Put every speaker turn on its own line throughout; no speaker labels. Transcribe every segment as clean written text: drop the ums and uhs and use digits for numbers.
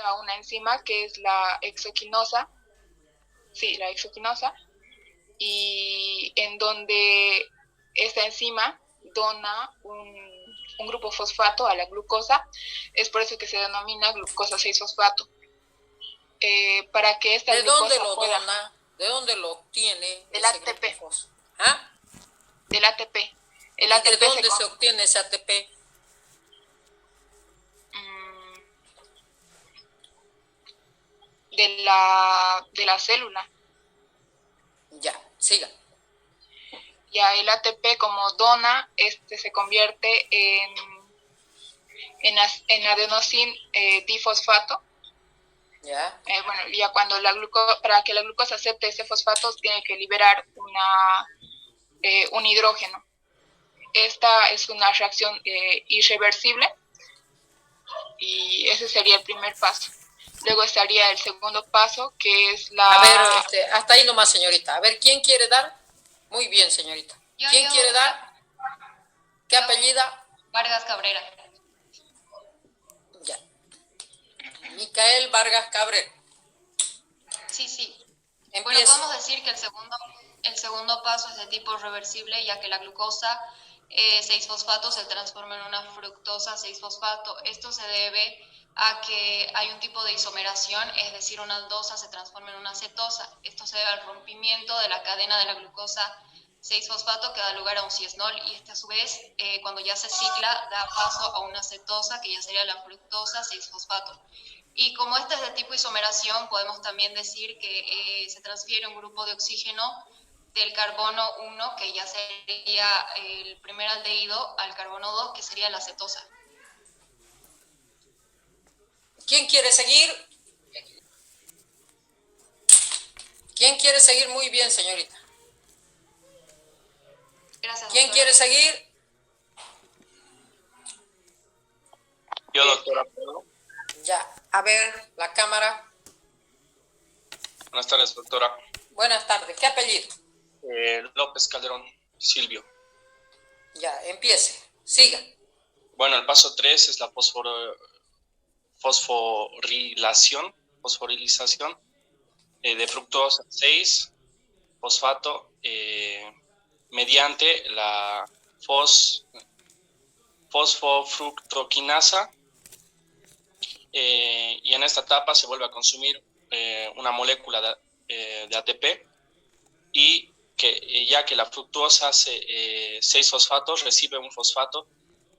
a una enzima que es la hexoquinosa, sí, la hexoquinosa, y en donde esta enzima dona un grupo fosfato a la glucosa, es por eso que se denomina glucosa 6-fosfato. Para que esta
¿De
glucosa
dónde lo
pueda,
dona? ¿De dónde lo obtiene?
del
Ese
ATP,
grupo ¿ah?
del ATP. El
¿Y de
ATP
dónde se obtiene ese ATP?
de la célula.
Ya, siga.
Ya el ATP como dona, se convierte en adenosín difosfato.
Ya.
Bueno, ya cuando para que la glucosa acepte ese fosfato, tiene que liberar un hidrógeno. Esta es una reacción irreversible y ese sería el primer paso. Luego estaría el segundo paso, que es la...
A ver, hasta ahí nomás, señorita. A ver, ¿quién quiere dar? Muy bien, señorita. ¿Quién quiere dar? ¿Qué apellida?
Vargas Cabrera.
Ya. Micael Vargas Cabrera.
Sí, sí.
Empieza.
Bueno, podemos decir que el segundo paso es de tipo reversible, ya que la glucosa 6-fosfato se transforma en una fructosa 6-fosfato. Esto se debe a que hay un tipo de isomeración, es decir, una aldosa se transforma en una cetosa. Esto se debe al rompimiento de la cadena de la glucosa 6-fosfato que da lugar a un ciesnol, y este a su vez, cuando ya se cicla, da paso a una cetosa que ya sería la fructosa 6-fosfato. Y como este es de tipo isomeración, podemos también decir que se transfiere un grupo de oxígeno del carbono 1, que ya sería el primer aldehído, al carbono 2, que sería la cetosa.
¿Quién quiere seguir? ¿Quién quiere seguir? Muy bien, señorita.
Gracias,
¿Quién quiere seguir?
Yo, doctora.
Ya, a ver, la cámara.
Buenas tardes, doctora.
Buenas tardes. ¿Qué apellido?
López Calderón, Silvio.
Ya, empiece. Siga.
Bueno, el paso 3 es la fosforilización de fructosa 6-fosfato mediante la fosfofructoquinasa, y en esta etapa se vuelve a consumir una molécula de ATP, y ya que la fructosa 6-fosfato recibe un fosfato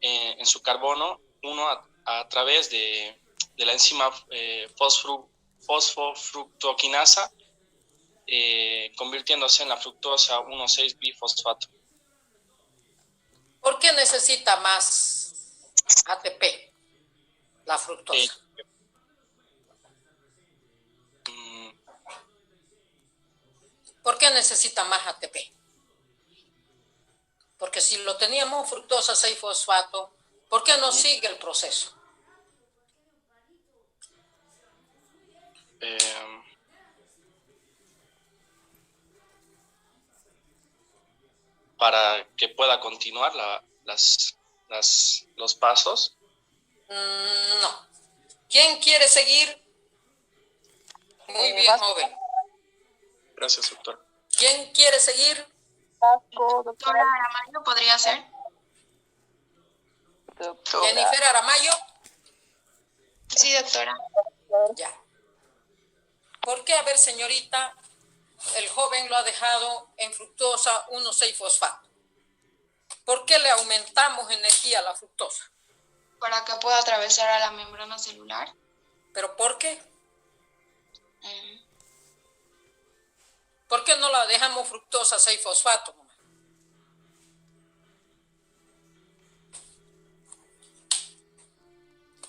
en su carbono 1 a través de la enzima fosfofructoquinasa, convirtiéndose en la fructosa 1,6-bifosfato.
¿Por qué necesita más ATP la fructosa? ¿Por qué necesita más ATP? Porque si lo teníamos fructosa 6-fosfato, ¿por qué no sigue el proceso?
Para que pueda continuar los pasos.
No. ¿Quién quiere seguir? Muy bien, joven.
Gracias, doctor.
¿Quién quiere seguir?
Doctora Aramayo, ¿podría ser?
Jennifer Aramayo.
Sí, doctora.
Ya. ¿Por qué, a ver, señorita, el joven lo ha dejado en fructosa 1,6-fosfato? ¿Por qué le aumentamos energía a la fructosa?
Para que pueda atravesar a la membrana celular.
¿Pero por qué? ¿Por qué no la dejamos fructosa 6-fosfato?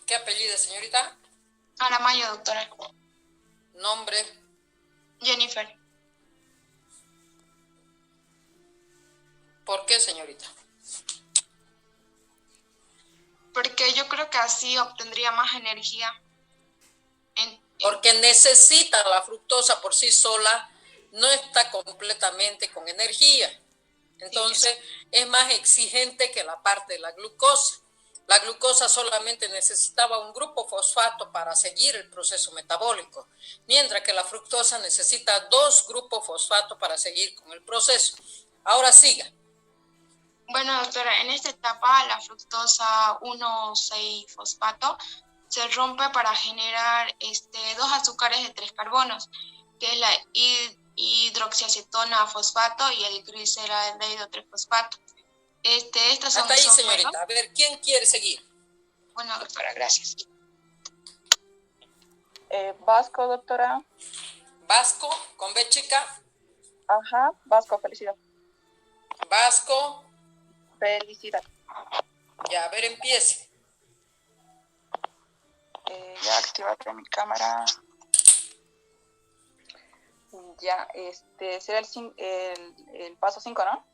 ¿Qué apellido, señorita?
Aramayo, doctora.
Nombre.
Jennifer.
¿Por qué, señorita?
Porque yo creo que así obtendría más energía.
Porque necesita la fructosa por sí sola, no está completamente con energía. Entonces, sí, es más exigente que la parte de la glucosa. La glucosa solamente necesitaba un grupo fosfato para seguir el proceso metabólico, mientras que la fructosa necesita 2 grupos fosfato para seguir con el proceso. Ahora siga.
Bueno, doctora, en esta etapa la fructosa 1,6-fosfato se rompe para generar dos azúcares de 3 carbonos, que es la hidroxiacetona fosfato y el gliceraldehído 3-fosfato. Estas son,
hasta ahí,
son
señorita.
buenos.
A ver, ¿quién quiere seguir?
Bueno, doctora, gracias.
Vasco, doctora.
Vasco, con B chica.
Ajá, Vasco, felicidad.
Vasco.
Felicidad.
Ya, a ver, empiece.
Ya activaste mi cámara. Ya, será el paso 5, ¿no?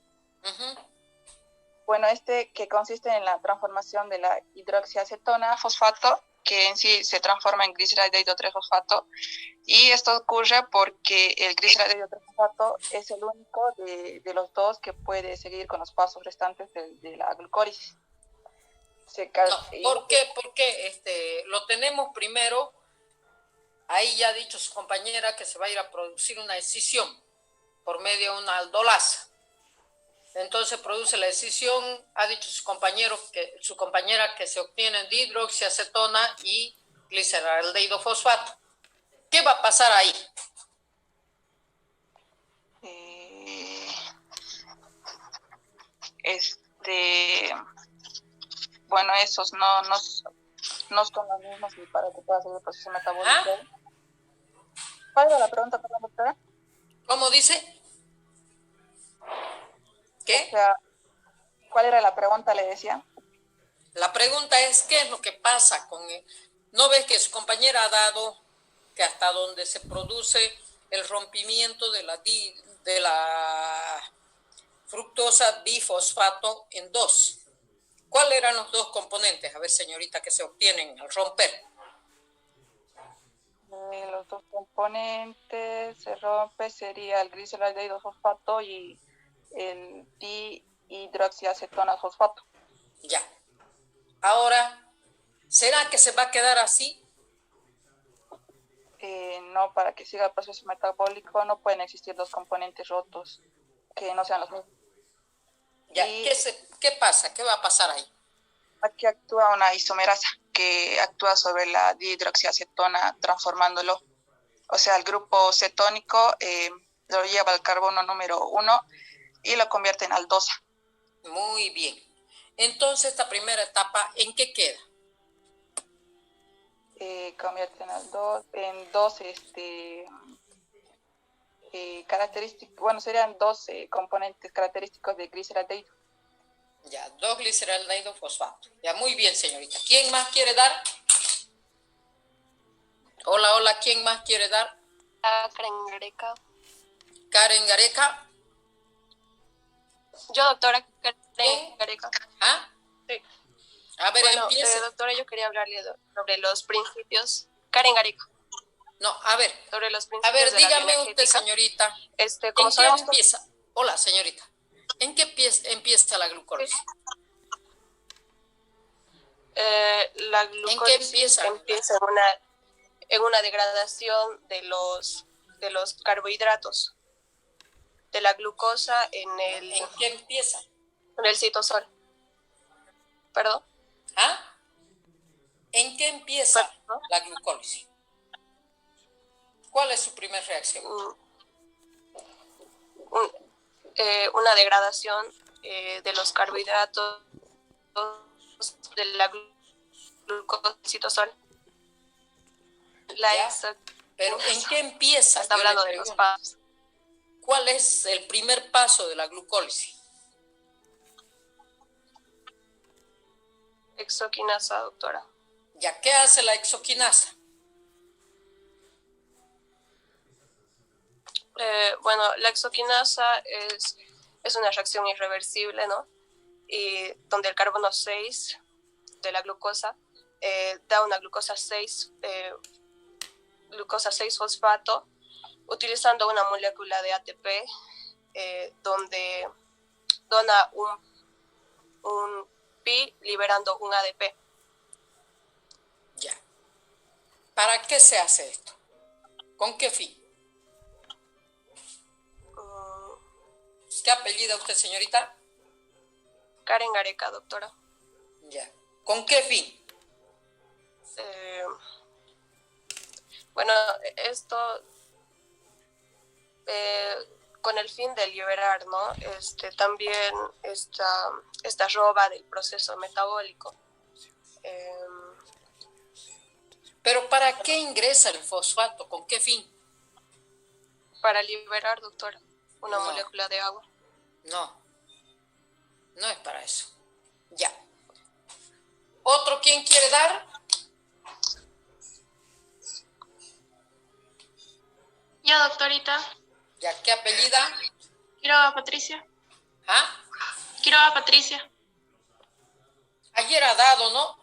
Bueno, que consiste en la transformación de la hidroxiacetona fosfato, que en sí se transforma en gliceraldehído 3-fosfato, y esto ocurre porque el gliceraldehído 3-fosfato es el único de los dos que puede seguir con los pasos restantes de la glucólisis.
No, ¿por qué? Porque lo tenemos primero, ahí ya ha dicho su compañera que se va a ir a producir una escisión por medio de una aldolasa. Entonces produce la escisión, ha dicho su compañera que se obtienen dihidroxiacetona y gliceraldehído fosfato. ¿Qué va a pasar ahí?
Bueno, esos no son los mismos y para que pueda hacer el proceso metabólico. ¿Cuál era la pregunta, perdón, doctora?
¿Cómo dice? ¿Qué?
O sea, ¿cuál era la pregunta? Le decía.
La pregunta es, ¿qué es lo que pasa con él? ¿No ves que su compañera ha dado que hasta donde se produce el rompimiento de la fructosa bifosfato en 2? ¿Cuáles eran los 2 componentes? A ver, señorita, que se obtienen al romper.
Los 2 componentes se rompe sería el gliceraldehído fosfato y el dihidroxiacetona fosfato.
Ya. Ahora, ¿será que se va a quedar así?
No, para que siga el proceso metabólico no pueden existir 2 componentes rotos que no sean los mismos.
Ya. ¿Qué pasa? ¿Qué va a pasar ahí?
Aquí actúa una isomerasa que actúa sobre la dihidroxiacetona transformándolo. O sea, el grupo cetónico lo lleva al carbono número 1 y lo convierte en aldosa.
Muy bien. Entonces, esta primera etapa, ¿en qué queda?
Convierte en dos características, bueno, serían 2 componentes característicos de gliceraldehído.
Ya, 2 gliceraldehído fosfato. Ya, muy bien, señorita. ¿Quién más quiere dar? Hola, ¿quién más quiere dar?
Karen Gareca.
Karen Gareca.
Yo, doctora Karen Gareca.
¿Ah?
Sí.
A ver,
bueno,
empiece.
Doctora, yo quería hablarle sobre los principios. Karen Gareca.
No, a ver.
Sobre los principios.
A ver,
de
dígame
la
usted, señorita.
¿Cómo
¿En qué empieza? Hola, señorita. ¿En qué empieza la glucólisis?
La glucólisis empieza en una degradación de los carbohidratos, de la glucosa
¿En qué empieza?
En el citosol. ¿Perdón?
¿Ah? ¿En qué empieza la glucólisis? ¿Cuál es su primera reacción?
Una degradación de los carbohidratos de la glucosa del citosol.
Pero ¿en qué empieza?
Está hablando de los pasos.
¿Cuál es el primer paso de la glucólisis?
Exoquinasa, doctora.
¿Ya qué hace la exoquinasa?
Bueno, la exoquinasa es una reacción irreversible, ¿no? Y donde el carbono 6 de la glucosa da una glucosa 6 fosfato utilizando una molécula de ATP donde dona ATP liberando un ADP.
Ya. ¿Para qué se hace esto? ¿Con qué fin? ¿Qué apellida usted, señorita?
Karen Gareca, doctora.
Ya. ¿Con qué fin?
Bueno, esto con el fin de liberar, ¿no? También esta roba del proceso metabólico.
¿Pero para qué ingresa el fosfato? ¿Con qué fin?
Para liberar, doctora, una
No.
molécula de agua.
No, no es para eso. Ya. ¿Otro quién quiere dar?
Yo, doctorita.
Ya, ¿qué apellida?
Quiroga Patricia.
¿Ah?
Quiroga Patricia.
Ayer ha dado, ¿no?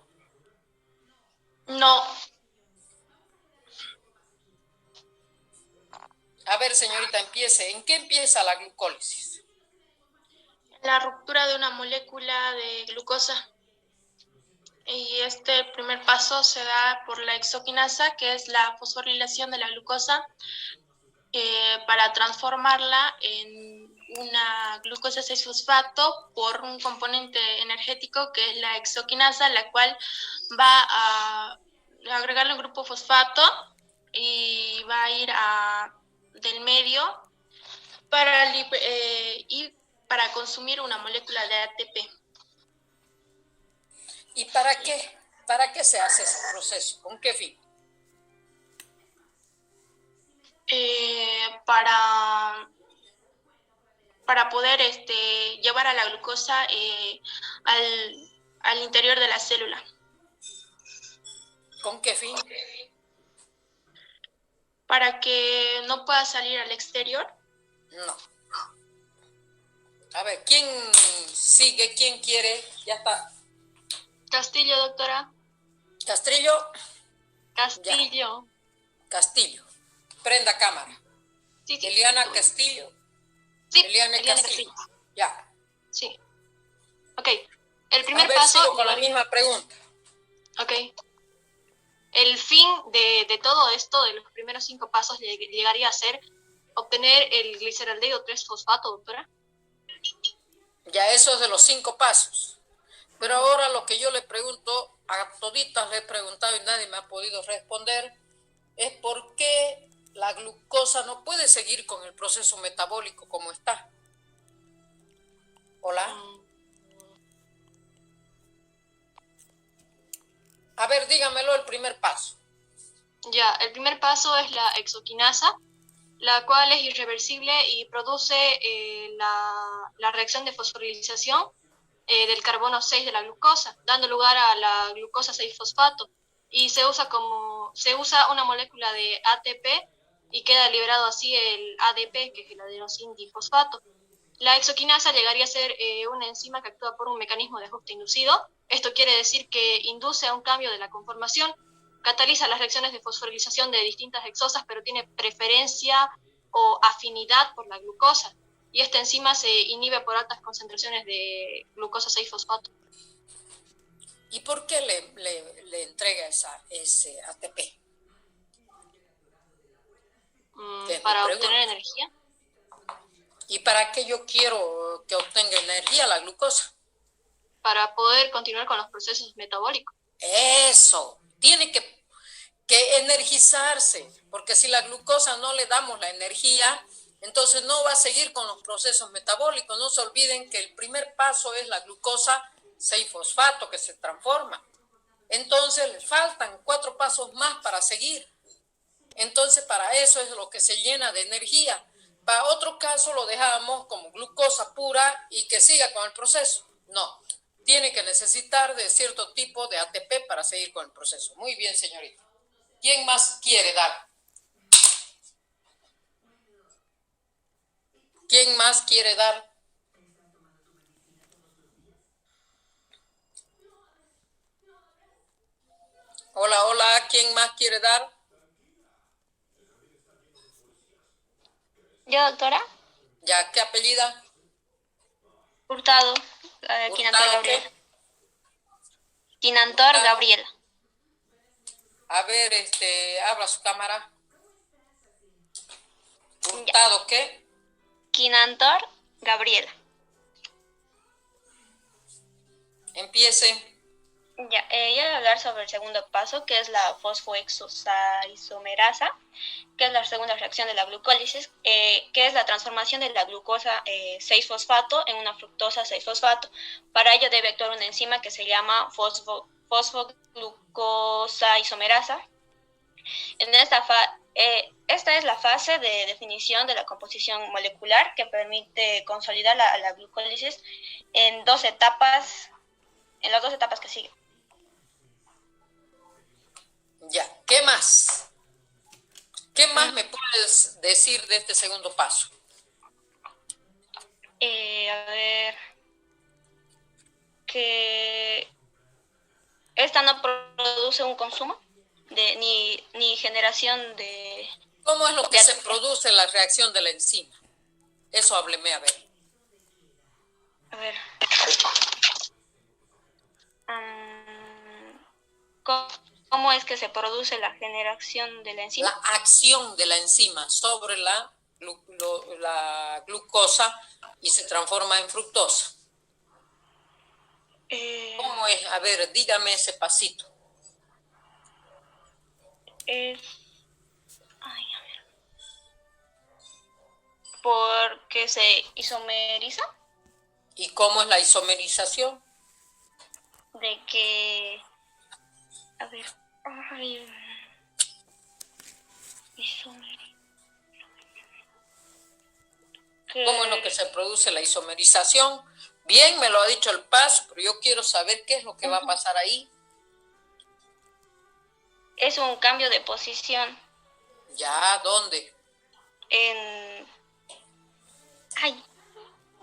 No.
A ver, señorita, empiece. ¿En qué empieza la glucólisis?
La ruptura de una molécula de glucosa. Y este primer paso se da por la exoquinasa, que es la fosforilación de la glucosa, para transformarla en una glucosa 6-fosfato por un componente energético que es la exoquinasa, la cual va a agregarle un grupo fosfato y va a ir del medio para consumir una molécula de ATP.
¿Y para qué? ¿Para qué se hace ese proceso? ¿Con qué fin?
Para poder llevar a la glucosa al interior de la célula.
¿Con qué fin?
Para que no pueda salir al exterior.
No. A ver, ¿quién sigue? ¿Quién quiere? Ya está.
Castillo, doctora.
¿Castrillo?
Castillo.
Ya. Castillo. Prenda cámara.
Sí, sí.
Eliana Castillo.
Sí,
Eliana Castillo. Ya.
Sí. Ok. El primer
a ver,
paso.
sigo con la misma pregunta.
Ok. El fin de todo esto, de los primeros 5 pasos, llegaría a ser obtener el gliceraldehído 3-fosfato, doctora.
Ya, eso es de los 5 pasos. Pero ahora lo que yo le pregunto, a toditas le he preguntado y nadie me ha podido responder, es por qué la glucosa no puede seguir con el proceso metabólico como está. ¿Hola? A ver, dígamelo el primer paso.
Ya, el primer paso es la exoquinasa, la cual es irreversible y produce la reacción de fosforilización del carbono 6 de la glucosa, dando lugar a la glucosa 6-fosfato. Y se usa una molécula de ATP y queda liberado así el ADP, que es el adenosín difosfato. La exoquinasa llegaría a ser una enzima que actúa por un mecanismo de ajuste inducido. Esto quiere decir que induce a un cambio de la conformación, cataliza las reacciones de fosforilización de distintas hexosas, pero tiene preferencia o afinidad por la glucosa. Y esta enzima se inhibe por altas concentraciones de glucosa 6-fosfato.
¿Y por qué le entrega ese ATP?
Para obtener energía.
¿Y para qué yo quiero que obtenga energía la glucosa?
Para poder continuar con los procesos metabólicos.
Eso, tiene que energizarse, porque si la glucosa no le damos la energía, entonces no va a seguir con los procesos metabólicos. No se olviden que el primer paso es la glucosa 6-fosfato que se transforma. Entonces le faltan 4 pasos más para seguir. Entonces para eso es lo que se llena de energía. Para otro caso lo dejamos como glucosa pura y que siga con el proceso. No, tiene que necesitar de cierto tipo de ATP para seguir con el proceso. Muy bien, señorita. ¿Quién más quiere dar? ¿Quién más quiere dar? Hola, hola, ¿quién más quiere dar?
¿Yo, doctora?
Ya, ¿qué apellida?
Hurtado. Aquí
Hurtado, ¿qué?
Quinantor Gabriela.
A ver, abra su cámara. Hurtado, ¿qué?
Quinantor Gabriela.
Empiece.
Ya, yo voy a hablar sobre el segundo paso, que es la fosfoexosaisomerasa, que es la segunda reacción de la glucólisis, que es la transformación de la glucosa 6-fosfato en una fructosa 6-fosfato. Para ello debe actuar una enzima que se llama fosfoglucosaisomerasa. Esta es la fase de definición de la composición molecular que permite consolidar la glucólisis en las dos etapas que siguen.
Ya, ¿qué más? ¿Qué más me puedes decir de este segundo paso?
A ver, que esta no produce un consumo ni generación de...
¿Cómo es lo que se produce en la reacción de la enzima? Eso hábleme, a ver.
A ver. ¿Cómo es que se produce la generación de la enzima?
La acción de la enzima sobre la glucosa y se transforma en fructosa. ¿Cómo es? A ver, dígame ese pasito.
Porque se isomeriza.
¿Y cómo es la isomerización?
De que... A ver...
¿Cómo es lo que se produce la isomerización? Bien, me lo ha dicho el paso, pero yo quiero saber qué es lo que va a pasar ahí.
Es un cambio de posición.
¿Ya? ¿Dónde?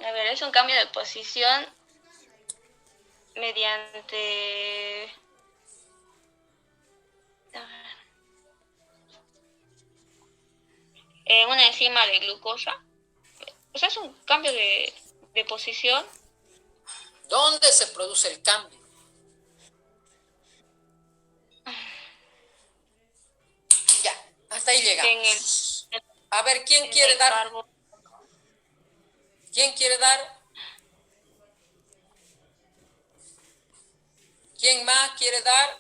A ver, es un cambio de posición mediante... una enzima de glucosa. O sea, es un cambio de posición.
¿Dónde se produce el cambio? Ya, hasta ahí llegamos. A ver, ¿quién quiere dar? ¿Quién quiere dar? ¿Quién más quiere dar?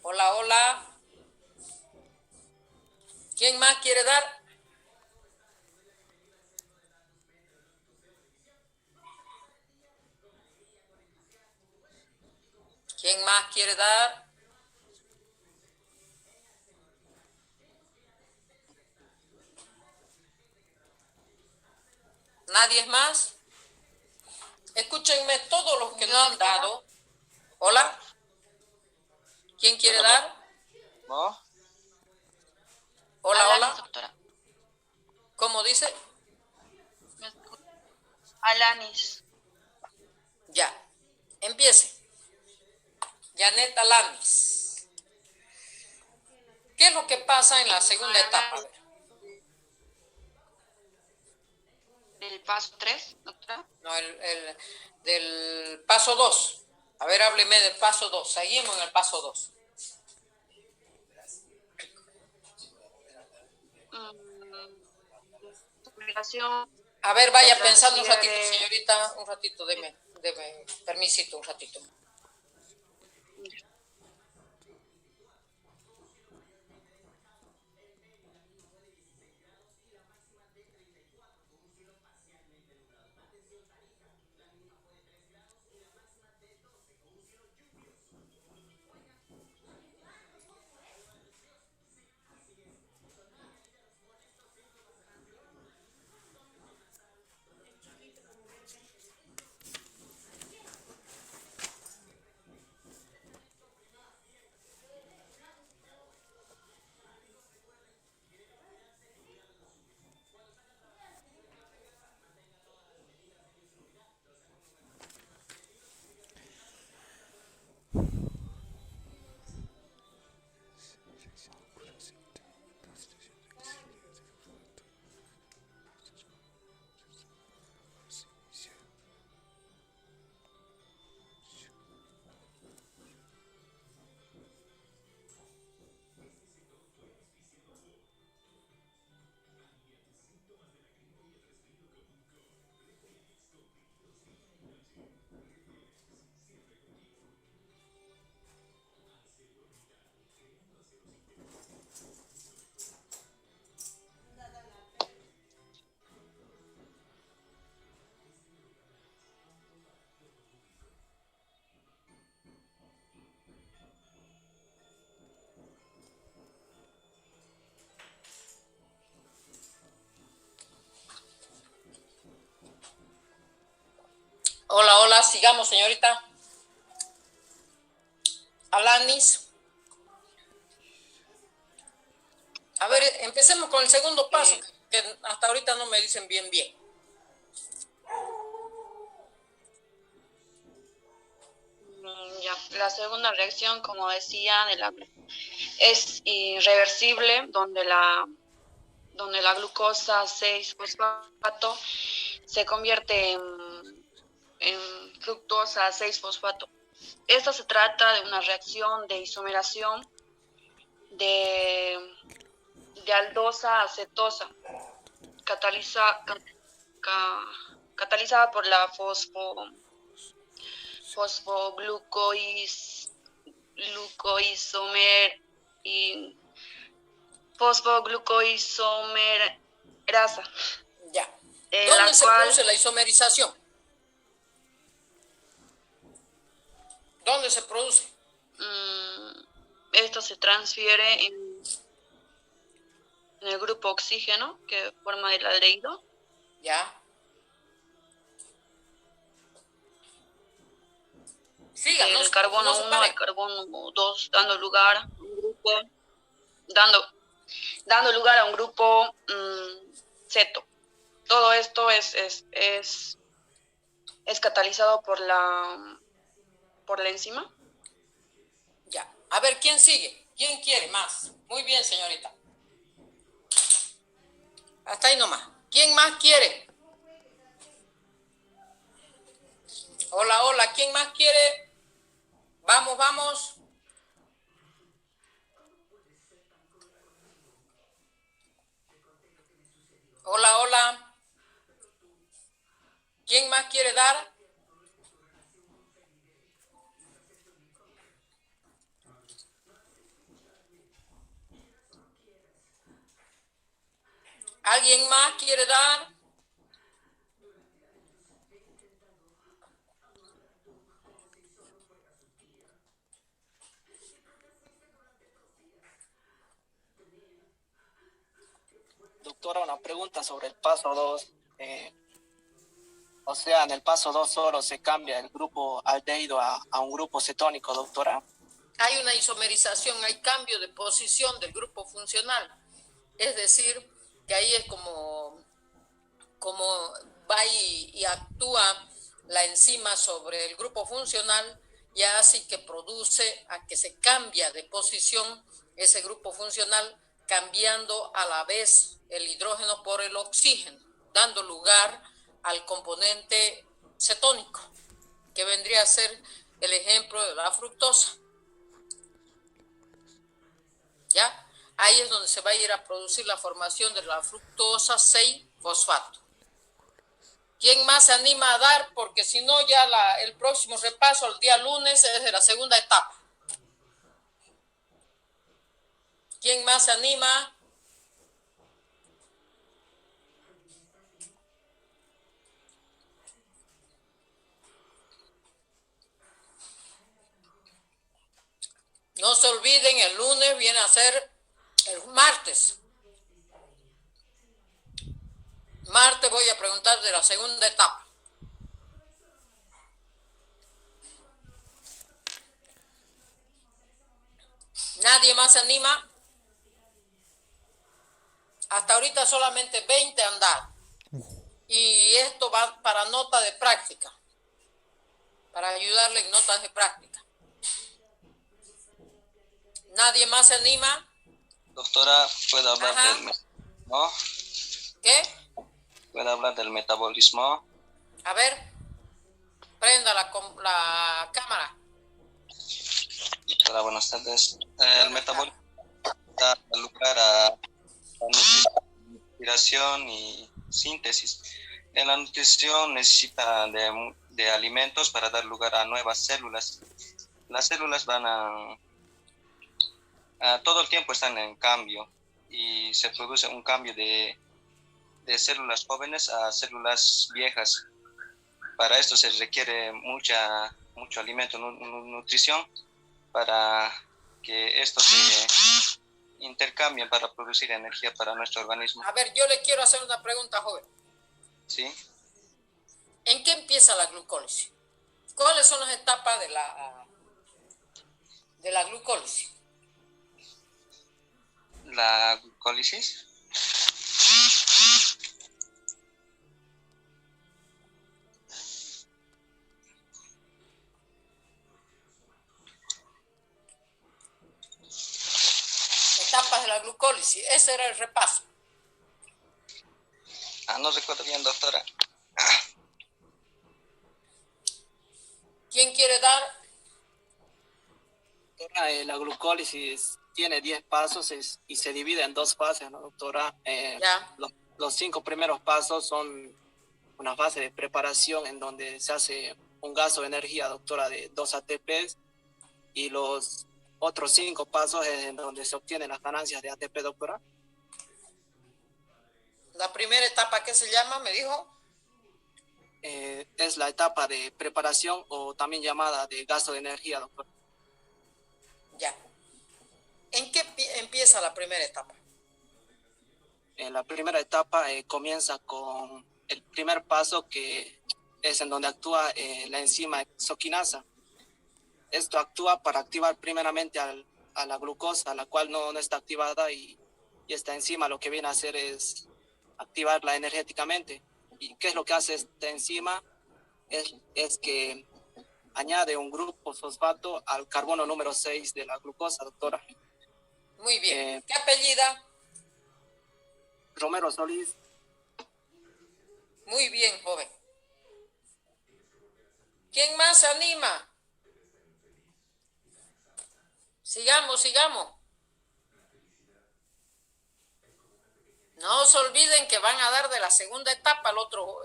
Hola, hola. ¿Quién más quiere dar? ¿Quién más quiere dar? ¿Nadie más? Escúchenme, todos los que no han dado. Hola. ¿Quién quiere dar?
¿No?
Hola,
Alanis,
hola.
doctora.
¿Cómo dice?
Alanis.
Ya. Empiece. Janet Alanis. ¿Qué es lo que pasa en la segunda etapa?
¿Del paso 3, doctora?
No, del paso 2. A ver, hábleme del paso 2. Seguimos en el paso 2. A ver, vaya pensando un ratito, señorita. Un ratito, deme permisito, un ratito. Hola, sigamos, señorita. Alanis. A ver, empecemos con el segundo paso, que hasta ahorita no me dicen bien.
Ya. La segunda reacción, como decía, es irreversible, donde la glucosa 6-fosfato se convierte en fructosa 6-fosfato. Esto se trata de una reacción de isomeración de aldosa acetosa, catalizada por la fosfoglucoisomerasa.
Ya. ¿Dónde se produce la isomerización? ¿Dónde se produce?
Esto se transfiere en el grupo oxígeno que forma el aldehído.
Ya. Siga,
el carbono 1 al carbono 2, dando lugar a un grupo ceto. Todo esto es catalizado por la enzima.
Ya. A ver, ¿quién sigue? ¿Quién quiere más? Muy bien, señorita. Hasta ahí nomás. ¿Quién más quiere? Hola, ¿quién más quiere? Vamos. Hola. ¿Quién más quiere dar? ¿Alguien más quiere dar?
Doctora, una pregunta sobre el paso 2. O sea, en el paso 2 solo se cambia el grupo aldehído a un grupo cetónico, doctora.
Hay una isomerización, hay cambio de posición del grupo funcional. Es decir, que ahí es como va y actúa la enzima sobre el grupo funcional y así que produce a que se cambia de posición ese grupo funcional, cambiando a la vez el hidrógeno por el oxígeno, dando lugar al componente cetónico, que vendría a ser el ejemplo de la fructosa. ¿Ya? Ahí es donde se va a ir a producir la formación de la fructosa 6-fosfato. ¿Quién más se anima a dar? Porque si no, ya el próximo repaso, el día lunes, es de la segunda etapa. ¿Quién más se anima? No se olviden, el lunes viene a ser el martes. Martes voy a preguntar de la segunda etapa. ¿Nadie más se anima? Hasta ahorita solamente 20 han dado. Y esto va para nota de práctica, para ayudarle en notas de práctica. ¿Nadie más se anima?
Doctora, ¿puedo hablar del metabolismo?
¿Qué?
¿Puedo hablar del metabolismo?
A ver, prenda la cámara.
Doctora, buenas tardes. El metabolismo da lugar a nutrición y síntesis. En la nutrición necesita de alimentos para dar lugar a nuevas células. Las células van todo el tiempo están en cambio y se produce un cambio de células jóvenes a células viejas. Para esto se requiere mucho alimento, nutrición, para que esto se intercambien para producir energía para nuestro organismo.
A ver, yo le quiero hacer una pregunta, joven.
¿Sí?
¿En qué empieza la glucólisis? ¿Cuáles son las etapas de la glucólisis?
La glucólisis.
Etapas de la glucólisis, ese era el repaso.
No recuerdo bien, doctora.
¿Quién quiere dar?
Doctora, la glucólisis tiene 10 pasos y se divide en 2 fases, ¿no, doctora?
Ya.
Los 5 primeros pasos son una fase de preparación en donde se hace un gasto de energía, doctora, de 2 ATPs, y los otros 5 pasos es en donde se obtienen las ganancias de ATP, doctora.
La primera etapa, ¿qué se llama? ¿Me dijo?
Es la etapa de preparación o también llamada de gasto de energía, doctora.
Ya. ¿En qué empieza la primera etapa?
En la primera etapa comienza con el primer paso, que es en donde actúa la enzima exoquinasa. Esto actúa para activar primeramente a la glucosa, la cual no está activada, y esta enzima lo que viene a hacer es activarla energéticamente. ¿Y qué es lo que hace esta enzima? Es que añade un grupo fosfato al carbono número 6 de la glucosa, doctora.
Muy bien. ¿Qué apellida?
Romero Solís.
Muy bien, joven. ¿Quién más se anima? Sigamos, sigamos. No se olviden que van a dar de la segunda etapa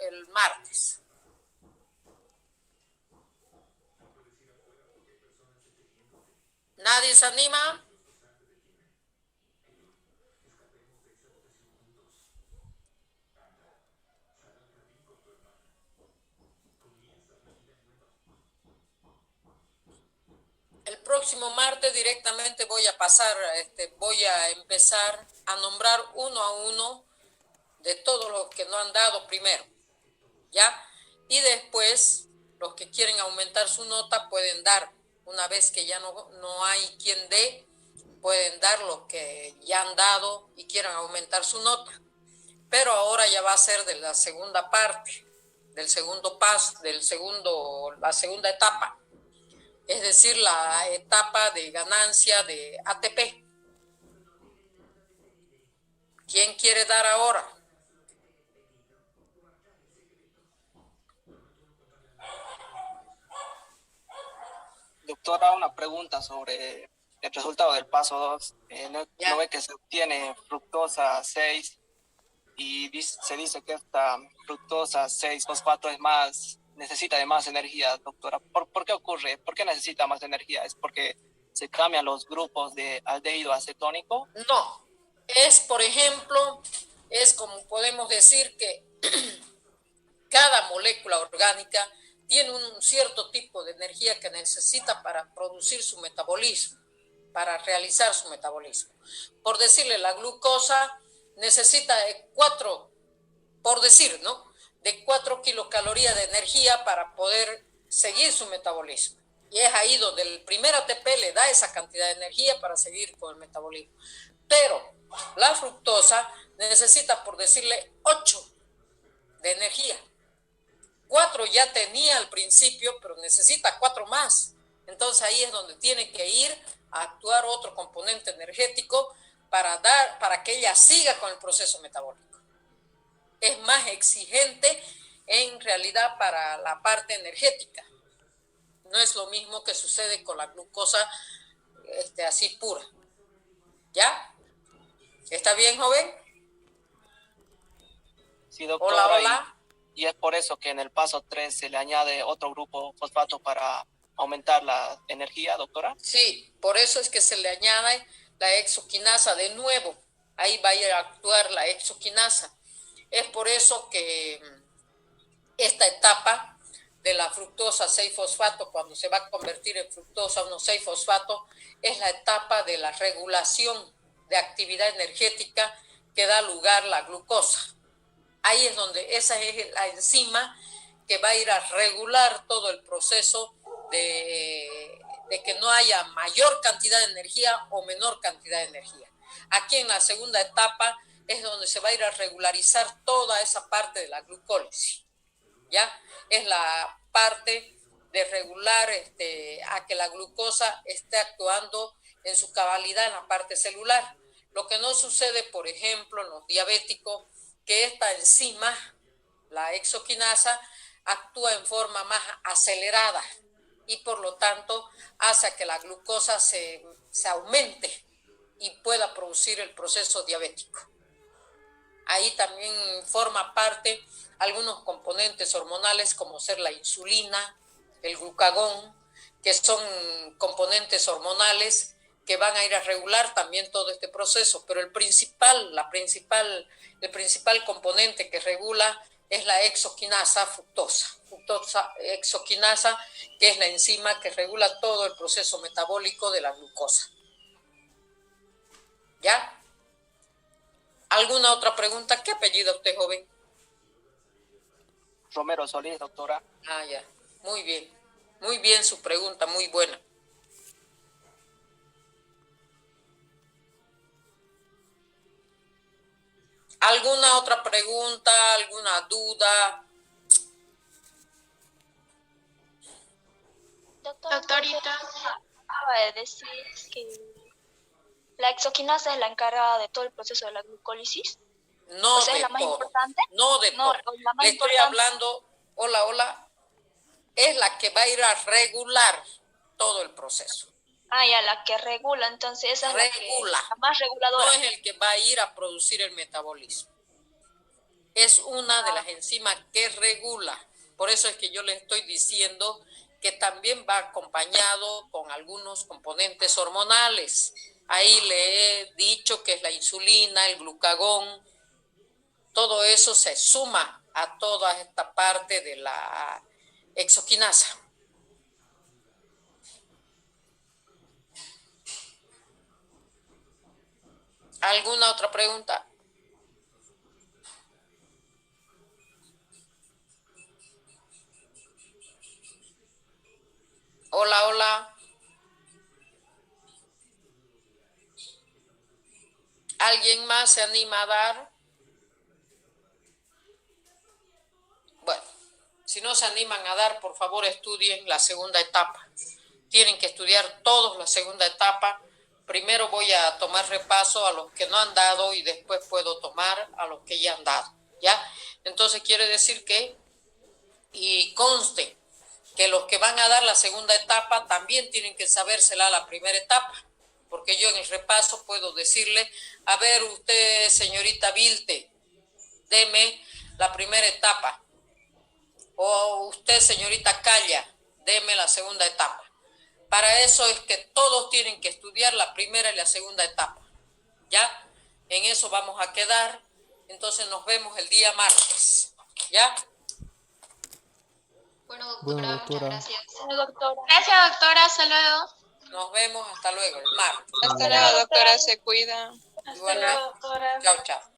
el martes. ¿Nadie se anima? El próximo martes directamente voy a empezar a nombrar uno a uno de todos los que no han dado primero, ¿ya? Y después, los que quieren aumentar su nota pueden dar, una vez que ya no hay quien dé, pueden dar los que ya han dado y quieran aumentar su nota. Pero ahora ya va a ser de la segunda parte, del segundo paso, la segunda etapa. Es decir, la etapa de ganancia de ATP. ¿Quién quiere dar ahora?
Doctora, una pregunta sobre el resultado del paso 2. ¿No ve que se obtiene fructosa 6 y se dice que esta fructosa 6-fosfato necesita de más energía, doctora? ¿Por qué ocurre? ¿Por qué necesita más energía? ¿Es porque se cambian los grupos de aldehído acetónico?
No, por ejemplo, es como podemos decir que cada molécula orgánica tiene un cierto tipo de energía que necesita para producir su metabolismo, para realizar su metabolismo. Por decirle, la glucosa necesita de 4 kilocalorías de energía para poder seguir su metabolismo. Y es ahí donde el primer ATP le da esa cantidad de energía para seguir con el metabolismo. Pero la fructosa necesita, por decirle, 8 de energía. 4 ya tenía al principio, pero necesita 4 más. Entonces ahí es donde tiene que ir a actuar otro componente energético para que ella siga con el proceso metabólico. Es más exigente en realidad para la parte energética. No es lo mismo que sucede con la glucosa así pura. ¿Ya? ¿Está bien, joven?
Sí, doctora.
Hola, hola.
Y es por eso que en el paso 3 se le añade otro grupo fosfato para aumentar la energía, doctora.
Sí, por eso es que se le añade la exoquinasa de nuevo. Ahí va a ir a actuar la exoquinasa. Es por eso que esta etapa de la fructosa 6-fosfato, cuando se va a convertir en fructosa 1,6-fosfato, es la etapa de la regulación de actividad energética que da lugar a la glucosa. Ahí es donde esa es la enzima que va a ir a regular todo el proceso de que no haya mayor cantidad de energía o menor cantidad de energía. Aquí en la segunda etapa es donde se va a ir a regularizar toda esa parte de la glucólisis, ¿ya? Es la parte de regular a que la glucosa esté actuando en su cabalidad en la parte celular. Lo que no sucede, por ejemplo, en los diabéticos, que esta enzima, la exoquinasa, actúa en forma más acelerada y por lo tanto hace que la glucosa se aumente y pueda producir el proceso diabético. Ahí también forma parte algunos componentes hormonales como ser la insulina, el glucagón, que son componentes hormonales que van a ir a regular también todo este proceso, pero el principal componente que regula es la exoquinasa fructosa exoquinasa, que es la enzima que regula todo el proceso metabólico de la glucosa. ¿Ya? ¿Alguna otra pregunta? ¿Qué apellido usted, joven?
Romero Solís, doctora.
Ah, ya. Muy bien su pregunta, muy buena. ¿Alguna otra pregunta, alguna duda?
Doctorita, acaba de decir que la exoquinasa es la encargada de todo el proceso de la glucólisis.
No,
o sea,
de
es la más
todo.
importante.
No de todo.
La más
Le estoy hablando, hola, es la que va a ir a regular todo el proceso.
Ah, ya, la que regula, entonces esa
regula.
Es la más reguladora.
No es el que va a ir a producir el metabolismo. Es una de las enzimas que regula. Por eso es que yo le estoy diciendo que también va acompañado con algunos componentes hormonales. Ahí le he dicho que es la insulina, el glucagón, todo eso se suma a toda esta parte de la exoquinasa. ¿Alguna otra pregunta? Hola. ¿Alguien más se anima a dar? Bueno, si no se animan a dar, por favor estudien la segunda etapa. Tienen que estudiar todos la segunda etapa. Primero voy a tomar repaso a los que no han dado y después puedo tomar a los que ya han dado, ¿ya? Entonces quiere decir que, y conste, que los que van a dar la segunda etapa también tienen que sabérsela la primera etapa, porque yo en el repaso puedo decirle, a ver usted, señorita Vilte, deme la primera etapa, o usted, señorita Calla, deme la segunda etapa. Para eso es que todos tienen que estudiar la primera y la segunda etapa, ¿ya? En eso vamos a quedar, entonces nos vemos el día martes, ¿ya?
Bueno, doctora, muchas gracias.
Bueno, doctora.
Gracias, doctora. Hasta luego.
Nos vemos, hasta luego, el martes.
Hasta luego, doctora, se cuida.
Hasta luego, doctora.
Chao.